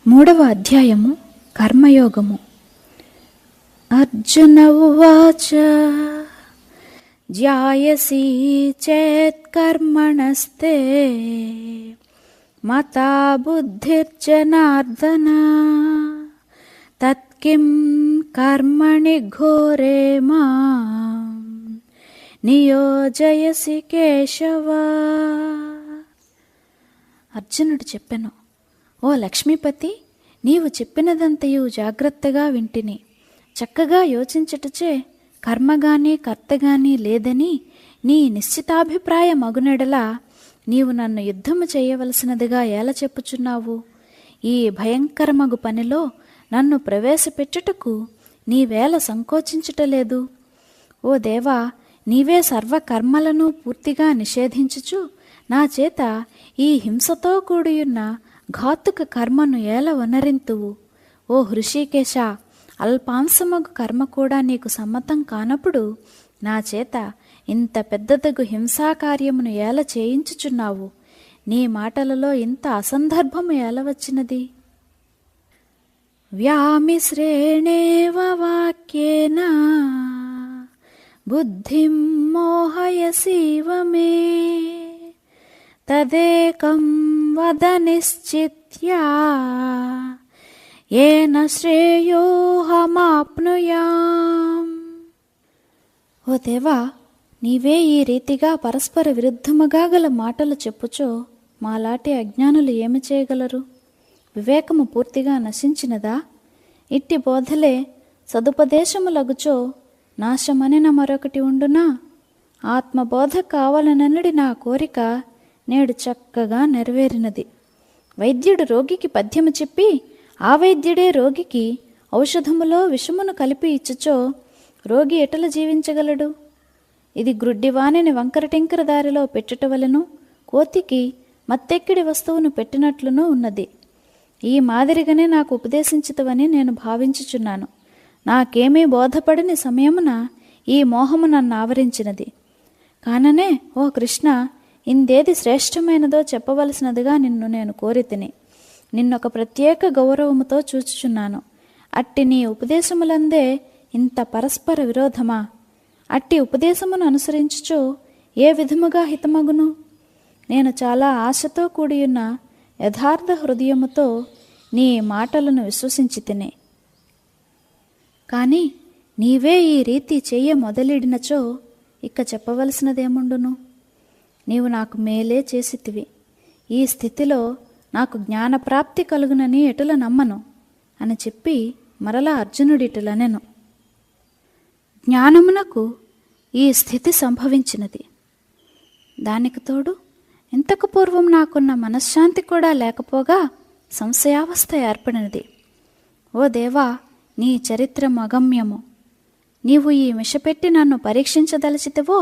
మూడవ అధ్యాయము కర్మయోగము. అర్జున ఉవాచ ధ్యాయసి చేత్ కర్మణస్తే మతా బుద్ధిర్జనార్దన తత్కిం కర్మణి ఘోరే మాం నియోజయసి కేశవ. అర్జునుడు చెప్పెను, ఓ లక్ష్మీపతి, నీవు చెప్పినదంతయు జాగ్రత్తగా వింటిని. చక్కగా యోచించుటచే కర్మగాని కర్తగాని లేదని నీ నిశ్చితాభిప్రాయ మగునెడలా నీవు నన్ను యుద్ధము చేయవలసినదిగా ఎలా చెప్పుచున్నావు? ఈ భయంకరమగు పనిలో నన్ను ప్రవేశపెట్టుటకు నీవేళ సంకోచించుటలేదు? ఓ దేవా, నీవే సర్వకర్మలను పూర్తిగా నిషేధించుచు నా చేత ఈ హింసతో కూడియున్న ఘాతుక కర్మను ఏల వనరింతువు? ఓ హృషికేశ, అల్పాంశమగు కర్మ కూడా నీకు సమ్మతం కానప్పుడు నా చేత ఇంత పెద్దదగు హింసాకార్యమును ఏల చేయించుచున్నావు? నీ మాటలలో ఇంత అసందర్భము ఏల వచ్చినది? వ్యామిశ్రేణేవ వాక్యేన బుద్ధిం మోహయసీవ మే తదేకం వద నిశ్చిత్యా ఏన శ్రేయోహమాప్నుయాం. ఓ దేవా, నీవే ఈ రీతిగా పరస్పర విరుద్ధముగా గల మాటలు చెప్పుచో మాలాంటి అజ్ఞానులు ఏమి చేయగలరు? వివేకము పూర్తిగా నశించినదా? ఇట్టి బోధలే సదుపదేశములగుచో నాశమనిన మరొకటి ఉండునా? ఆత్మబోధ కావాలనన్నడి నా కోరిక నేడు చక్కగా నెరవేరినది. వైద్యుడు రోగికి పథ్యము చెప్పి ఆ వైద్యుడే రోగికి ఔషధములో విషమును కలిపి ఇచ్చుచో రోగి ఎటల జీవించగలడు? ఇది గ్రుడ్డివాణిని వంకరటింకర దారిలో పెట్టుటవలెను, కోతికి మత్తెక్కిడి వస్తువును పెట్టినట్లునూ ఉన్నది. ఈ మాదిరిగానే నాకు ఉపదేశించుతవని నేను భావించుచున్నాను. నాకేమీ బోధపడని సమయమున ఈ మోహము నన్ను ఆవరించినది. కాననే ఓ కృష్ణ, ఇందేది శ్రేష్టమైనదో చెప్పవలసినదిగా నిన్ను నేను కోరితిని. నిన్నొక ప్రత్యేక గౌరవముతో చూచుచున్నాను. అట్టి నీ ఉపదేశములందే ఇంత పరస్పర విరోధమా? అట్టి ఉపదేశమును అనుసరించుచో ఏ విధముగా హితమగును? నేను చాలా ఆశతో కూడియున్న యథార్థ హృదయముతో నీ మాటలను విశ్వసించి తినే. కానీ నీవే ఈ రీతి చెయ్య మొదలిడినచో ఇక చెప్పవలసినదేముండును? నీవు నాకు మేలే చేసితివి. ఈ స్థితిలో నాకు జ్ఞానప్రాప్తి కలుగునని ఎటుల నమ్మను అని చెప్పి మరలా అర్జునుడిటులనెను. జ్ఞానమునకు ఈ స్థితి సంభవించినది. దానికి తోడు ఇంతకు పూర్వం నాకున్న మనశ్శాంతి కూడా లేకపోగా సంశయావస్థ ఏర్పడినది. ఓ దేవా, నీ చరిత్రము అగమ్యము. నీవు ఈ మిషపెట్టి నన్ను పరీక్షించదలచితివో,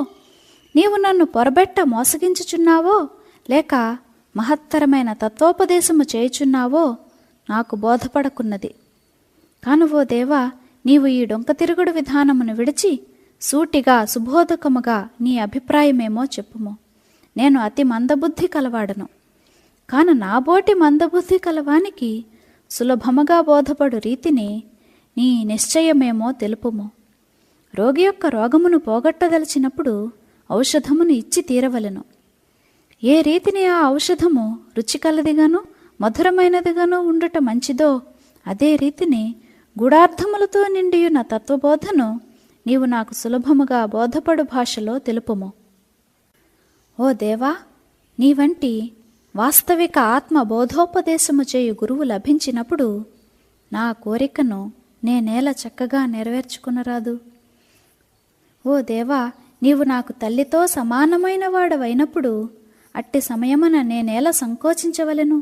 నీవు నన్ను పొరబెట్ట మోసగించుచున్నావో, లేక మహత్తరమైన తత్వోపదేశము చేయుచున్నావో నాకు బోధపడకున్నది. కాను ఓ దేవా, నీవు ఈ డొంక తిరుగుడు విధానమును విడిచి సూటిగా సుబోధకముగా నీ అభిప్రాయమేమో చెప్పుము. నేను అతి మందబుద్ధి కలవాడను. కాను నాబోటి మందబుద్ధి కలవానికి సులభముగా బోధపడు రీతిని నీ నిశ్చయమేమో తెలుపుము. రోగి యొక్క రోగమును పోగొట్టదలిచినప్పుడు ఔషధమును ఇచ్చి తీరవలెను. ఏ రీతిని ఆ ఔషధము రుచికలదిగాను మధురమైనదిగాను ఉండుట మంచిదో అదే రీతిని గూఢార్థములతో నిండియున్న తత్వబోధను నీవు నాకు సులభముగా బోధపడు భాషలో తెలుపుము. ఓ దేవా, నీ వంటి వాస్తవిక ఆత్మ బోధోపదేశము చేయు గురువు లభించినప్పుడు నా కోరికను నేనేల చక్కగా నెరవేర్చుకునరాదు? ఓ దేవా, నీవు నాకు తల్లితో సమానమైన వాడవైనప్పుడు అట్టి సమయమున నేనేల సంకోచించవలెను?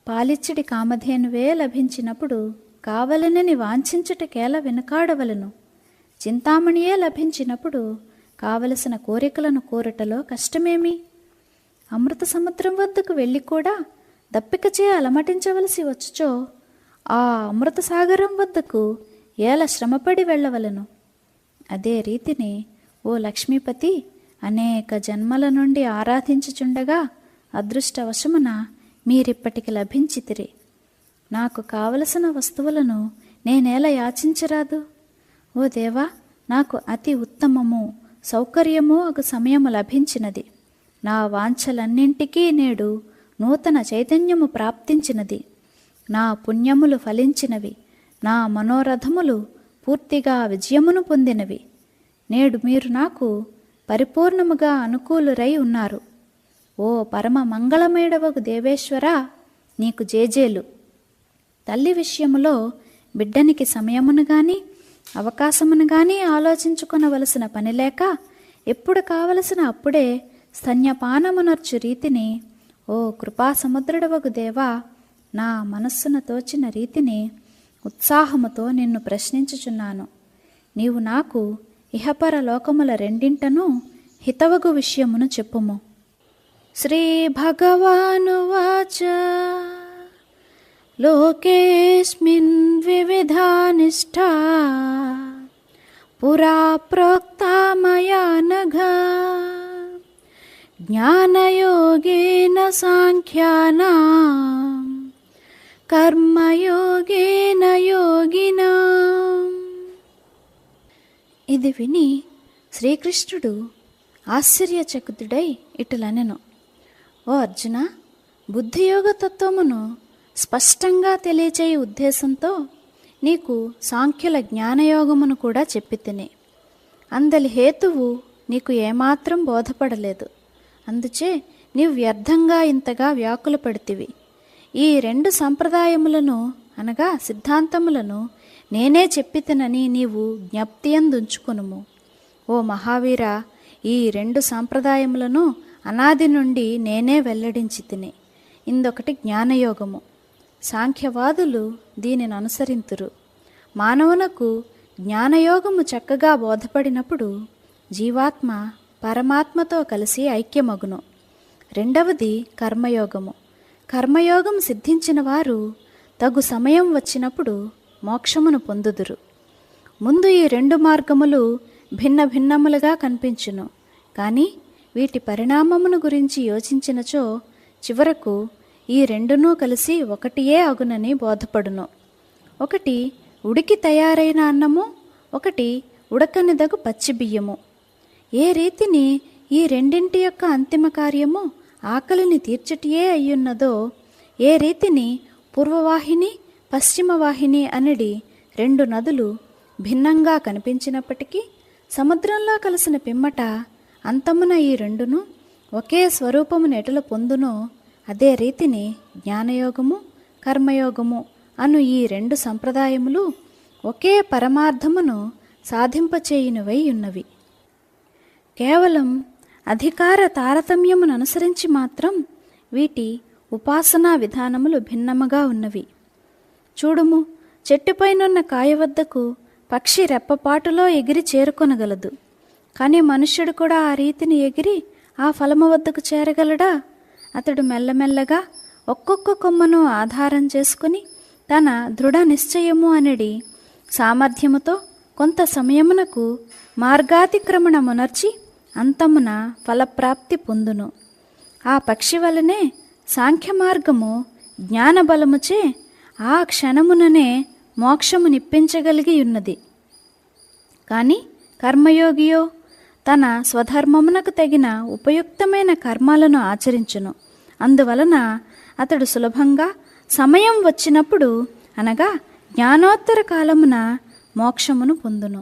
పాలిచ్చిడి కామధేనువే లభించినప్పుడు కావలనని వాంఛించుటకేల వెనుకాడవలను? చింతామణియే లభించినప్పుడు కావలసిన కోరికలను కోరుటలో కష్టమేమి? అమృత సముద్రం వద్దకు వెళ్ళి కూడా దప్పికచే అలమటించవలసి వచ్చుచో ఆ అమృత సాగరం వద్దకు ఏల శ్రమపడి వెళ్ళవలను? అదే రీతిని ఓ లక్ష్మీపతి, అనేక జన్మల నుండి ఆరాధించుచుండగా అదృష్టవశమున మీరిప్పటికి లభించితిరి. నాకు కావలసిన వస్తువులను నేనేలా యాచించరాదు? ఓ దేవా, నాకు అతి ఉత్తమము సౌకర్యము ఒక సమయము లభించినది. నా వాంఛలన్నింటికీ నేడు నూతన చైతన్యము ప్రాప్తించినది. నా పుణ్యములు ఫలించినవి. నా మనోరథములు పూర్తిగా విజయమును పొందినవి. నేడు మీరు నాకు పరిపూర్ణముగా అనుకూలురై ఉన్నారు. ఓ పరమ మంగళమేడవగు దేవేశ్వరా, నీకు జేజేలు. తల్లి విషయములో బిడ్డనికి సమయమును గాని అవకాశమును గాని ఆలోచించుకొనవలసిన పని లేక ఎప్పుడు కావలసిన అప్పుడే స్తన్యపానమునర్చు రీతిని, ఓ కృపాసముద్రుడవగు దేవా, నా మనస్సున తోచిన రీతిని ఉత్సాహముతో నిన్ను ప్రశ్నించుచున్నాను. నీవు నాకు ఇహపర లోకముల రెండింటను హితవగు విషయమును చెప్పుము. శ్రీ భగవానువాచ లోకేస్మిన్ వివిధా నిష్ఠా పురా ప్రోక్తా మయా నఘ జ్ఞానయోగేన సాంఖ్యానాం కర్మయోగేన యోగినాం. ఇది విని శ్రీకృష్ణుడు ఆశ్చర్యచకితుడై ఇటులనెను. ఓ అర్జున, బుద్ధియోగ తత్వమును స్పష్టంగా తెలియచేయ ఉద్దేశంతో నీకు సాంఖ్యుల జ్ఞానయోగమును కూడా చెప్పి తిని, అందలి హేతువు నీకు ఏమాత్రం బోధపడలేదు. అందుచే నీవు వ్యర్థంగా ఇంతగా వ్యాకుల పడితివి. ఈ రెండు సంప్రదాయములను అనగా సిద్ధాంతములను నేనే చెప్పితినని నీవు జ్ఞప్తియందుంచుకొనుము. ఓ మహావీర, ఈ రెండు సంప్రదాయములను అనాది నుండి నేనే వెల్లడించి తిని. ఇందొకటి జ్ఞానయోగము. సాంఖ్యవాదులు దీనిని అనుసరింతురు. మానవునకు జ్ఞానయోగము చక్కగా బోధపడినప్పుడు జీవాత్మ పరమాత్మతో కలిసి ఐక్యమగును. రెండవది కర్మయోగము. కర్మయోగం సిద్ధించిన వారు తగు సమయం వచ్చినప్పుడు మోక్షమును పొందుదురు. ముందు ఈ రెండు మార్గములు భిన్న భిన్నములుగా కనిపించును. కానీ వీటి పరిణామమును గురించి యోచించినచో చివరకు ఈ రెండునూ కలిసి ఒకటియే అగునని బోధపడును. ఒకటి ఉడికి తయారైన అన్నము, ఒకటి ఉడకనిదగు పచ్చి బియ్యము. ఏ రీతిని ఈ రెండింటి యొక్క అంతిమ కార్యము ఆకలిని తీర్చుటియే అయ్యున్నదో, ఏ రీతిని పూర్వవాహిని పశ్చిమవాహిని అనడి రెండు నదులు భిన్నంగా కనిపించినప్పటికీ సముద్రంలో కలిసిన పిమ్మట అంతమున ఈ రెండును ఒకే స్వరూపమును ఎటుల పొందునో, అదే రీతిని జ్ఞానయోగము కర్మయోగము అను ఈ రెండు సంప్రదాయములు ఒకే పరమార్థమును సాధింపచేయునివై ఉన్నవి. కేవలం అధికార తారతమ్యమును అనుసరించి మాత్రం వీటి ఉపాసనా విధానములు భిన్నముగా ఉన్నవి. చూడుము, చెట్టుపైనున్న కాయ వద్దకు పక్షి రెప్పపాటులో ఎగిరి చేరుకొనగలదు. కానీ మనుష్యుడు కూడా ఆ రీతిని ఎగిరి ఆ ఫలము వద్దకు చేరగలడా? అతడు మెల్లమెల్లగా ఒక్కొక్క కొమ్మను ఆధారం చేసుకుని తన దృఢ నిశ్చయము అనేది సామర్థ్యముతో కొంత సమయమునకు మార్గాతిక్రమణమునర్చి అంతమున ఫలప్రాప్తి పొందును. ఆ పక్షి వలనే సాంఖ్య మార్గము జ్ఞానబలముచే ఆ క్షణముననే మోక్షము నిప్పించగలిగి ఉన్నది. కానీ కర్మయోగియో తన స్వధర్మమునకు తగిన ఉపయుక్తమైన కర్మలను ఆచరించును. అందువలన అతడు సులభంగా సమయం వచ్చినప్పుడు అనగా జ్ఞానోత్తర కాలమున మోక్షమును పొందును.